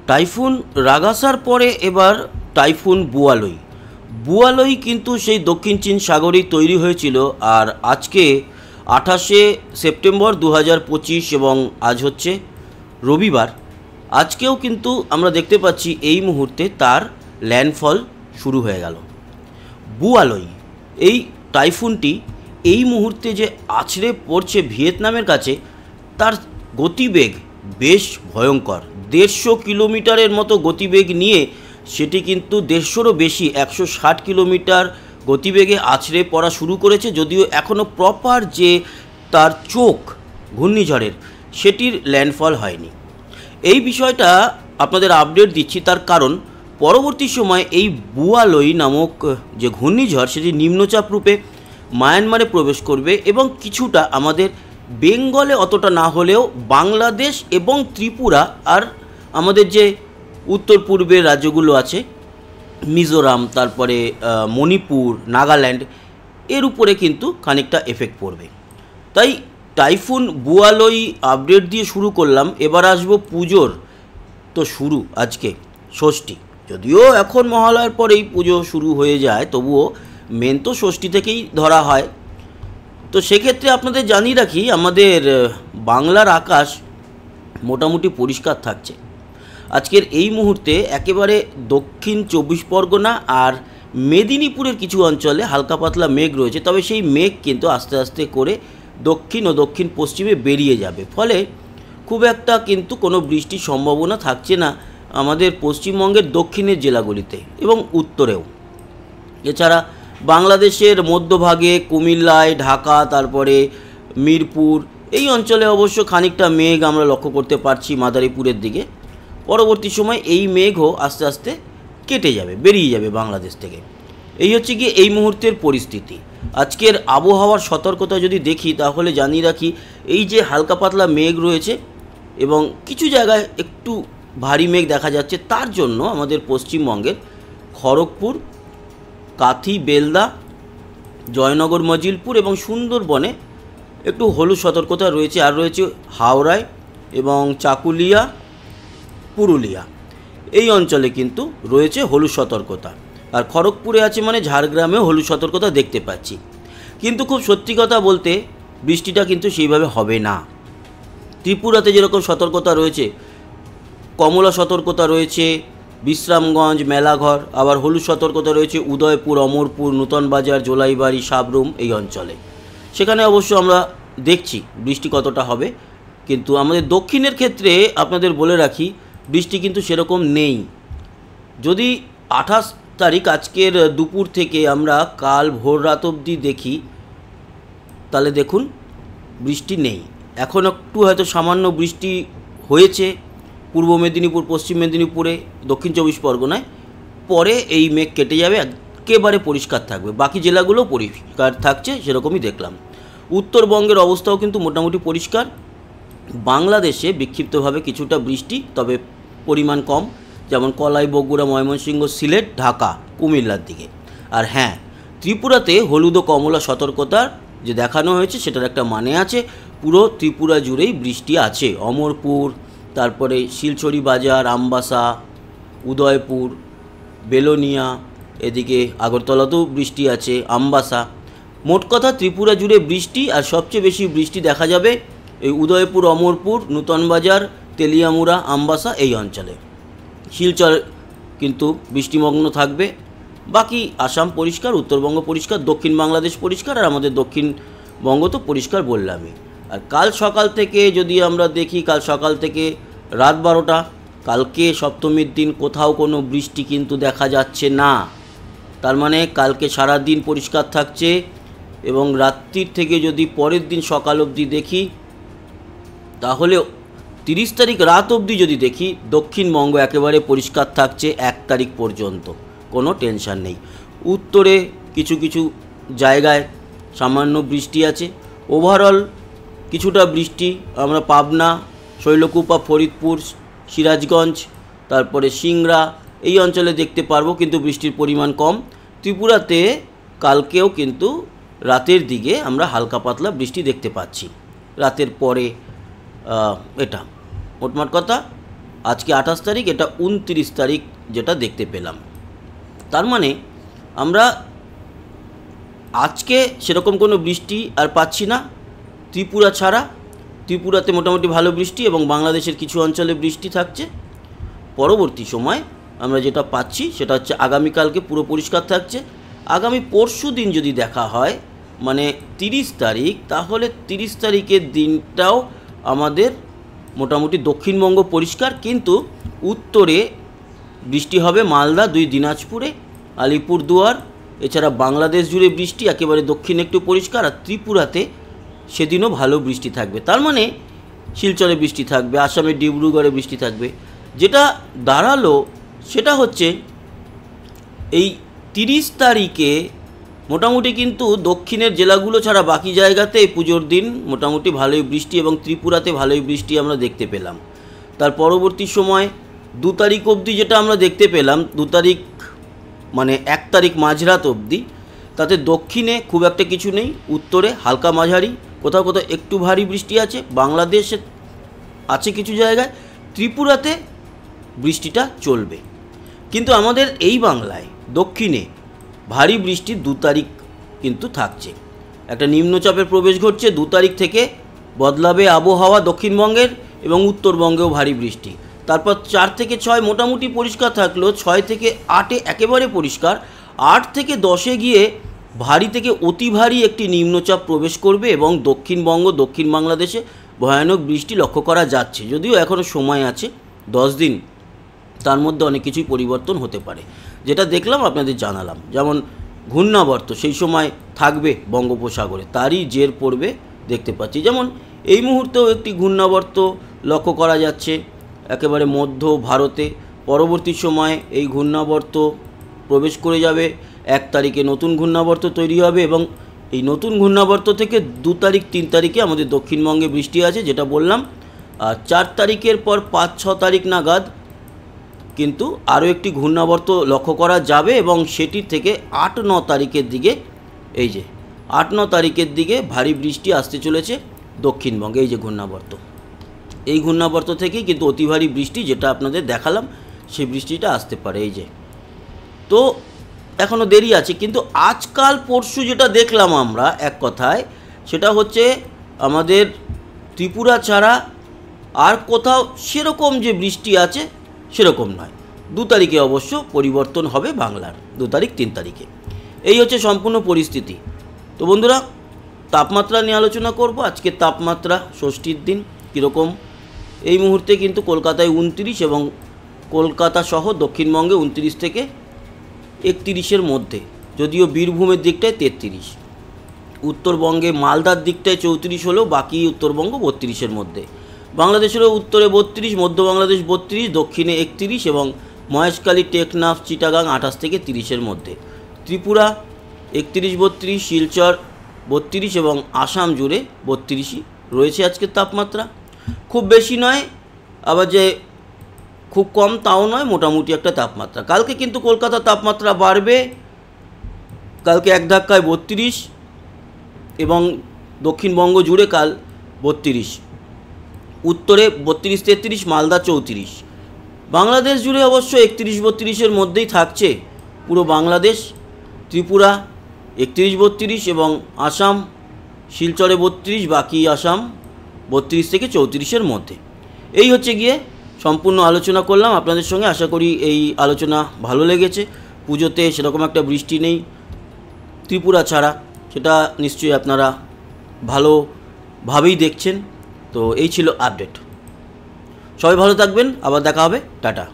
Typhoon রাগাসার পরে এবার typhoon বুয়ালই। বুয়ালই কিন্তু সেই দক্ষিণ চীন সাগরেই তৈরি হয়েছিল। আর আজকে 28শে সেপ্টেম্বর 2025 এবং আজ হচ্ছে রবিবার। আজকেও কিন্তু আমরা দেখতে পাচ্ছি এই মুহূর্তে তার ল্যান্ডফল শুরু হয়ে গেল। বুয়ালই এই টাইফুনটি এই মুহূর্তে যে আছড়ে পড়ছে ভিয়েতনামের কাছে, তার গতিবেগ বেশ ভয়ঙ্কর। 150 কিলোমিটারের মতো গতিবেগ নিয়ে সেটি কিন্তু 150-রও বেশি 160 কিলোমিটার গতিবেগে আছড়ে পড়া শুরু করেছে। যদিও এখনও প্রপার যে তার চোখ ঘূর্ণিঝড়ের সেটির ল্যান্ডফল হয়নি। এই বিষয়টা আপনাদের আপডেট দিচ্ছি, তার কারণ পরবর্তী সময় এই বুয়ালই নামক যে ঘূর্ণিঝড় সেটি নিম্নচাপ রূপে মায়ানমারে প্রবেশ করবে এবং কিছুটা আমাদের বেঙ্গলে অতটা না হলেও বাংলাদেশ এবং ত্রিপুরা আর আমাদের যে উত্তর পূর্বের রাজ্যগুলো আছে মিজোরাম, তারপরে মণিপুর, নাগাল্যান্ড, এর উপরে কিন্তু খানিকটা এফেক্ট পড়বে। তাই টাইফুন বুয়ালই আপডেট দিয়ে শুরু করলাম। এবার আসবো পুজোর তো শুরু আজকে ষষ্ঠী। যদিও এখন মহালয়ার পরেই পুজো শুরু হয়ে যায়, তবুও মেন তো ষষ্ঠী থেকেই ধরা হয়। তো সেক্ষেত্রে আপনাদের জানিয়ে রাখি, আমাদের বাংলার আকাশ মোটামুটি পরিষ্কার থাকছে আজকের এই মুহূর্তে। একেবারে দক্ষিণ 24 পরগনা আর মেদিনীপুরের কিছু অঞ্চলে হালকা পাতলা মেঘ রয়েছে, তবে সেই মেঘ কিন্তু আস্তে আস্তে করে দক্ষিণ ও দক্ষিণ পশ্চিমে বেরিয়ে যাবে। ফলে খুব একটা কিন্তু কোনো বৃষ্টির সম্ভাবনা থাকছে না আমাদের পশ্চিমবঙ্গের দক্ষিণের জেলাগুলিতে এবং উত্তরেও। এছাড়া বাংলাদেশের মধ্যভাগে কুমিল্লায়, ঢাকা, তারপরে মিরপুর এই অঞ্চলে অবশ্য খানিকটা মেঘ আমরা লক্ষ্য করতে পারছি মাদারীপুরের দিকে। পরবর্তী সময় এই মেঘও আস্তে আস্তে কেটে যাবে, বেরিয়ে যাবে বাংলাদেশ থেকে। এই হচ্ছে কি এই মুহূর্তের পরিস্থিতি। আজকের আবহাওয়ার সতর্কতা যদি দেখি তাহলে জানিয়ে রাখি, এই যে হালকা পাতলা মেঘ রয়েছে এবং কিছু জায়গায় একটু ভারী মেঘ দেখা যাচ্ছে, তার জন্য আমাদের পশ্চিমবঙ্গের খড়গপুর, কাথি, বেলদা, জয়নগর, মজিলপুর এবং সুন্দরবনে একটু হলুদ সতর্কতা রয়েছে। আর রয়েছে হাওড়ায় এবং চাকুলিয়া, পুরুলিয়া এই অঞ্চলে কিন্তু রয়েছে হলুদ সতর্কতা। আর খড়গপুরে আছে মানে ঝাড়গ্রামেও হলুদ সতর্কতা দেখতে পাচ্ছি। কিন্তু খুব সত্যি কথা বলতে বৃষ্টিটা কিন্তু সেইভাবে হবে না। ত্রিপুরাতে যেরকম সতর্কতা রয়েছে, কমলা সতর্কতা রয়েছে বিশ্রামগঞ্জ, মেলাঘর, আবার হলুদ সতর্কতা রয়েছে উদয়পুর, অমরপুর, নূতন বাজার, জোলাইবাড়ি, সাবরুম এই অঞ্চলে। সেখানে অবশ্য আমরা দেখছি বৃষ্টি কতটা হবে। কিন্তু আমাদের দক্ষিণের ক্ষেত্রে আপনাদের বলে রাখি, বৃষ্টি কিন্তু সেরকম নেই। যদি 28 তারিখ আজকের দুপুর থেকে আমরা কাল ভোর রাত অবধি দেখি, তাহলে দেখুন বৃষ্টি নেই। এখন একটু হয়তো সামান্য বৃষ্টি হয়েছে পূর্ব মেদিনীপুর, পশ্চিম মেদিনীপুরে, দক্ষিণ 24 পরগনায়। পরে এই মেঘ কেটে যাবে, একেবারে পরিষ্কার থাকবে। বাকি জেলাগুলো পরিষ্কার থাকছে সেরকমই দেখলাম। উত্তরবঙ্গের অবস্থাও কিন্তু মোটামুটি পরিষ্কার। বাংলাদেশে বিক্ষিপ্তভাবে কিছুটা বৃষ্টি, তবে পরিমাণ কম, যেমন কলাই, বগুড়া, ময়মনসিংহ, সিলেট, ঢাকা, কুমিল্লার দিকে। আর হ্যাঁ, ত্রিপুরাতে হলুদ ও কমলা সতর্কতার যে দেখানো হয়েছে সেটার একটা মানে আছে। পুরো ত্রিপুরা জুড়েই বৃষ্টি আছে। অমরপুর, তারপরে শিলচরি বাজার, আমবাসা, উদয়পুর, বেলোনিয়া, এদিকে আগরতলাতেও বৃষ্টি আছে, আমবাসা। মোট কথা ত্রিপুরা জুড়ে বৃষ্টি। আর সবচেয়ে বেশি বৃষ্টি দেখা যাবে এই উদয়পুর, অমরপুর, নূতন বাজার, তেলিয়ামুড়া, আমবাসা এই অঞ্চলে। শিলচর কিন্তু বৃষ্টিমগ্ন থাকবে। বাকি আসাম পরিষ্কার, উত্তরবঙ্গ পরিষ্কার, দক্ষিণ বাংলাদেশ পরিষ্কার, আর আমাদের দক্ষিণবঙ্গ তো পরিষ্কার বললামই। আর কাল সকাল থেকে যদি আমরা দেখি, কাল সকাল থেকে রাত 12টা, কালকে সপ্তমীর দিন কোথাও কোনো বৃষ্টি কিন্তু দেখা যাচ্ছে না। তার মানে কালকে সারা দিন পরিষ্কার থাকছে। এবং রাত্রির থেকে যদি পরের দিন সকাল অবধি দেখি, তাহলে 30 তারিখ রাত অবধি যদি দেখি, দক্ষিণবঙ্গ একেবারে পরিষ্কার থাকছে 1 তারিখ পর্যন্ত, কোনো টেনশান নেই। উত্তরে কিছু কিছু জায়গায় সামান্য বৃষ্টি আছে। ওভারঅল কিছুটা বৃষ্টি আমরা পাবনা, শৈলকুপা, ফরিদপুর, সিরাজগঞ্জ, তারপরে সিংড়া এই অঞ্চলে দেখতে পারবো, কিন্তু বৃষ্টির পরিমাণ কম। ত্রিপুরাতে কালকেও কিন্তু রাতের দিকে আমরা হালকা পাতলা বৃষ্টি দেখতে পাচ্ছি, রাতের পরে। এটা মোটমাট কথা আজকে 28 তারিখ, এটা 29 তারিখ যেটা দেখতে পেলাম। তার মানে আমরা আজকে সেরকম কোনো বৃষ্টি আর পাচ্ছি না, ত্রিপুরা ছাড়া। ত্রিপুরাতে মোটামুটি ভালো বৃষ্টি এবং বাংলাদেশের কিছু অঞ্চলে বৃষ্টি থাকছে। পরবর্তী সময় আমরা যেটা পাচ্ছি সেটা হচ্ছে আগামীকালকে পুরো পরিষ্কার থাকছে। আগামী পরশু দিন যদি দেখা হয় মানে 30 তারিখ, তাহলে 30 তারিখের দিনটাও আমাদের মোটামুটি দক্ষিণবঙ্গ পরিষ্কার, কিন্তু উত্তরে বৃষ্টি হবে মালদা, 2 দিনাজপুরে, আলিপুরদুয়ার, এছাড়া বাংলাদেশ জুড়ে বৃষ্টি, একেবারে দক্ষিণে একটু পরিষ্কার। আর ত্রিপুরাতে সেদিনও ভালো বৃষ্টি থাকবে। তার মানে শিলচরে বৃষ্টি থাকবে, আসামের ডিব্রুগড়ে বৃষ্টি থাকবে। যেটা দাঁড়ালো সেটা হচ্ছে এই 30 তারিখে মোটামুটি কিন্তু দক্ষিণের জেলাগুলো ছাড়া বাকি জায়গাতে এই পুজোর দিন মোটামুটি ভালোই বৃষ্টি, এবং ত্রিপুরাতে ভালোই বৃষ্টি আমরা দেখতে পেলাম। তার পরবর্তী সময় 2 তারিখ অবধি যেটা আমরা দেখতে পেলাম, 2 তারিখ মানে 1 তারিখ মাঝরাত অবধি, তাতে দক্ষিণে খুব একটা কিছু নেই, উত্তরে হালকা মাঝারি, কোথাও কোথাও একটু ভারী বৃষ্টি আছে, বাংলাদেশে আছে কিছু জায়গায়, ত্রিপুরাতে বৃষ্টিটা চলবে। কিন্তু আমাদের এই বাংলায় দক্ষিণে ভারী বৃষ্টি 2 তারিখ কিন্তু থাকছে। একটা নিম্নচাপের প্রবেশ ঘটছে, 2 তারিখ থেকে বদলাবে আবহাওয়া দক্ষিণবঙ্গের, এবং উত্তরবঙ্গেও ভারী বৃষ্টি। তারপর 4 থেকে 6 মোটামুটি পরিষ্কার থাকলো, 6 থেকে 8-এ একেবারে পরিষ্কার, 8 থেকে 10-এ গিয়ে ভারী থেকে অতি ভারী একটি নিম্নচাপ প্রবেশ করবে এবং দক্ষিণবঙ্গ, দক্ষিণ বাংলাদেশে ভয়ানক বৃষ্টি লক্ষ্য করা যাচ্ছে। যদিও এখনও সময় আছে 10 দিন, তার মধ্যে অনেক কিছুই পরিবর্তন হতে পারে। যেটা দেখলাম আপনাদের জানালাম, যেমন ঘূর্ণাবর্ত সেই সময় থাকবে বঙ্গোপসাগরে, তারই জের পড়বে দেখতে পাচ্ছি। যেমন এই মুহূর্তেও একটি ঘূর্ণাবর্ত লক্ষ্য করা যাচ্ছে একেবারে মধ্য ভারতে। পরবর্তী সময়ে এই ঘূর্ণাবর্ত প্রবেশ করে যাবে, 1 তারিখে নতুন ঘূর্ণাবর্ত তৈরি হবে, এবং এই নতুন ঘূর্ণাবর্ত থেকে 2 তারিখ 3 তারিখে আমাদের দক্ষিণবঙ্গে বৃষ্টি আছে যেটা বললাম। আর 4 তারিখের পর 5-6 তারিখ নাগাদ কিন্তু আরও একটি ঘূর্ণাবর্ত লক্ষ্য করা যাবে, এবং সেটি থেকে 8-9 তারিখের দিকে, এই যে 8-9 তারিখের দিকে ভারী বৃষ্টি আসতে চলেছে দক্ষিণবঙ্গে। এই যে ঘূর্ণাবর্ত, এই ঘূর্ণাবর্ত থেকেই কিন্তু অতি ভারী বৃষ্টি যেটা আপনাদের দেখালাম সেই বৃষ্টিটা আসতে পারে। এই যে, তো এখনও দেরি আছে, কিন্তু আজকাল পরশু যেটা দেখলাম আমরা এক কথায়, সেটা হচ্ছে আমাদের ত্রিপুরা ছাড়া আর কোথাও সেরকম যে বৃষ্টি আছে সেরকম নয়। 2 তারিখে অবশ্য পরিবর্তন হবে বাংলার, 2 তারিখ 3 তারিখে। এই হচ্ছে সম্পূর্ণ পরিস্থিতি। তো বন্ধুরা, তাপমাত্রা নিয়ে আলোচনা করব। আজকে তাপমাত্রা ষষ্ঠীর দিন কীরকম, এই মুহূর্তে কিন্তু কলকাতায় 29 এবং কলকাতা সহ দক্ষিণবঙ্গে 29 থেকে 31-এর মধ্যে, যদিও বীরভূমের দিকটায় 33, উত্তরবঙ্গে মালদার দিকটায় 34 হলেও বাকি উত্তরবঙ্গ 32-এর মধ্যে। বাংলাদেশেরও উত্তরে 32, মধ্য বাংলাদেশ 32, দক্ষিণে 31 এবং মহেশখালী, টেকনাফ, চিটাগাং 28 থেকে 30-এর মধ্যে। ত্রিপুরা 31-32, শিলচর 32 এবং আসাম জুড়ে 32ই রয়েছে আজকের তাপমাত্রা। খুব বেশি নয়, আবার যে খুব কম তাও নয়, মোটামুটি একটা তাপমাত্রা। কালকে কিন্তু কলকাতা তাপমাত্রা বাড়বে, কালকে এক ধাক্কায় 32 এবং দক্ষিণবঙ্গ জুড়ে কাল 32, উত্তরে 32-33, মালদা 34। বাংলাদেশ জুড়ে অবশ্য 31-32-এর মধ্যেই থাকছে পুরো বাংলাদেশ। ত্রিপুরা 31-32 এবং আসাম শিলচরে 32, বাকি আসাম 32 থেকে 34-এর মধ্যে। এই হচ্ছে গিয়ে সম্পূর্ণ আলোচনা করলাম আপনাদের সঙ্গে। আশা করি এই আলোচনা ভালো লেগেছে। পুজোতে সেরকম একটা বৃষ্টি নেই ত্রিপুরা ছাড়া, সেটা নিশ্চয়ই আপনারা ভালোভাবেই দেখছেন। তো এই ছিল আপডেট। সবাই ভালো থাকবেন, আবার দেখা হবে, টাটা।